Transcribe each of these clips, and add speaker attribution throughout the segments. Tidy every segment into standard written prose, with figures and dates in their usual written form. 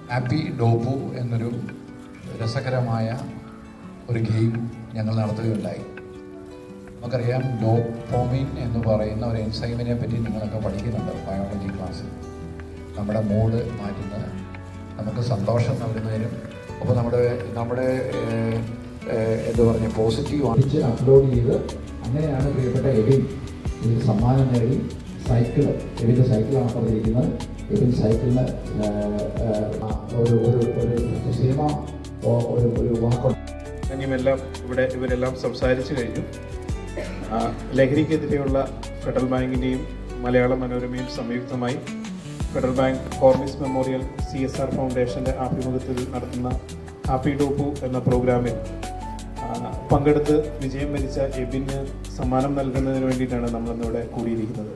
Speaker 1: Happy ഡോപ്പു എന്നൊരു രസകരമായ ഒരു ഗെയിം ഞങ്ങൾ നടത്തുകയുണ്ടായി. നമുക്കറിയാം ഡോപ്പോമിൻ എന്ന് പറയുന്ന ഒരു എൻസൈമിനെ പറ്റി നിങ്ങളൊക്കെ പഠിക്കുന്നുണ്ട് ബയോളജി ക്ലാസ്സിൽ. നമ്മുടെ മൂഡ് മാറ്റുന്നത്, നമുക്ക് സന്തോഷം നൽകുന്നതിനും അപ്പോൾ നമ്മുടെ എന്താ പറയുക പോസിറ്റീവ് അടിച്ച് അപ്ലോഡ് ചെയ്ത് അങ്ങനെയാണ് പ്രിയപ്പെട്ട എബിൻ ഇതിൽ സമ്മാനം നേടി. എബിൻ്റെ സൈക്കിളാണ് പറഞ്ഞിരിക്കുന്നത്. എബിൻ സൈക്കിളിന് ഒരു സിനിമ ഒരു വാക്കുണ്ട്.
Speaker 2: ഇവരെല്ലാം സംസാരിച്ചു കഴിഞ്ഞു. ലഹരിക്കെതിരെയുള്ള ഫെഡറൽ ബാങ്കിൻ്റെയും മലയാള മനോരമയും സംയുക്തമായി ഫെഡറൽ ബാങ്ക് കോർമിസ് മെമ്മോറിയൽ CSR ഫൗണ്ടേഷൻ്റെ ആഭിമുഖ്യത്തിൽ നടത്തുന്ന ഹാപ്പി ഡോപ്പു എന്ന പ്രോഗ്രാമിൽ പങ്കെടുത്ത് വിജയം വരിച്ച എബിന് സമ്മാനം നൽകുന്നതിന് വേണ്ടിയിട്ടാണ് നമ്മളിന്നിവിടെ കൂടിയിരിക്കുന്നത്.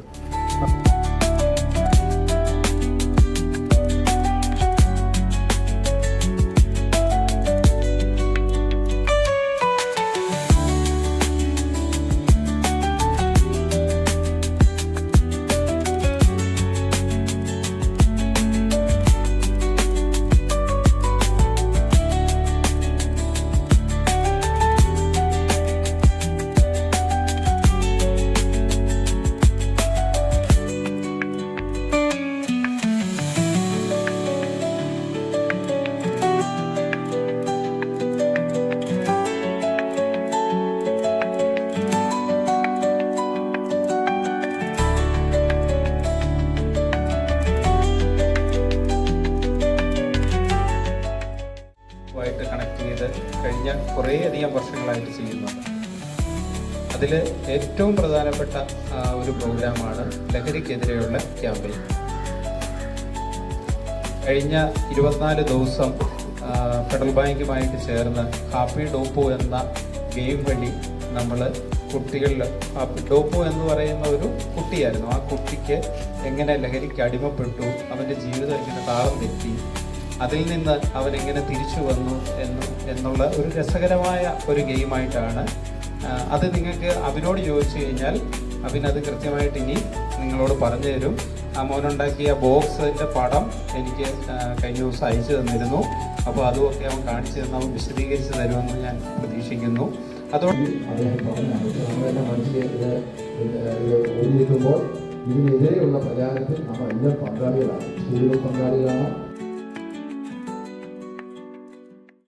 Speaker 2: കണക്ട് ചെയ്ത് കഴിഞ്ഞ കുറേയധികം വർഷങ്ങളായിട്ട് ചെയ്യുന്നുണ്ട്. അതിൽ ഏറ്റവും പ്രധാനപ്പെട്ട ഒരു പ്രോഗ്രാമാണ് ലഹരിക്കെതിരെയുള്ള ക്യാമ്പയിൻ. കഴിഞ്ഞ 24 ദിവസം ഫെഡറൽ ബാങ്കുമായിട്ട് ചേർന്ന് ഹാപ്പി ഡോപ്പു എന്ന ഗെയിം വഴി നമ്മൾ കുട്ടികളിൽ, ഡോപ്പു എന്ന് പറയുന്ന ഒരു കുട്ടിയായിരുന്നു, ആ കുട്ടിക്ക് എങ്ങനെ ലഹരിക്ക് അടിമപ്പെട്ടു, അവൻ്റെ ജീവിതം എങ്ങനെ താളം തെറ്റി, അതിൽ നിന്ന് അവനെങ്ങനെ തിരിച്ചു വന്നു എന്നുള്ള ഒരു രസകരമായ ഒരു ഗെയിമായിട്ടാണ് അത്. നിങ്ങൾക്ക് അഭിനോട് ചോദിച്ചു കഴിഞ്ഞാൽ അഭിനത് കൃത്യമായിട്ട് ഇനി നിങ്ങളോട് പറഞ്ഞു തരും. ആ മോനുണ്ടാക്കിയ ബോക്സിൻ്റെ പടം എനിക്ക് കഴിഞ്ഞ ദിവസം അയച്ചു തന്നിരുന്നു. അപ്പോൾ അതുമൊക്കെ അവൻ കാണിച്ചു തന്ന് അവൻ വിശദീകരിച്ച് തരുമെന്ന് ഞാൻ പ്രതീക്ഷിക്കുന്നു.
Speaker 1: അതുകൊണ്ട് ഇതിനെതിരെയുള്ള പ്രചാരത്തിൽ നമ്മളെല്ലാം പങ്കാളികളാണ്. സ്കൂളുകൾ പങ്കാളികളാണ്,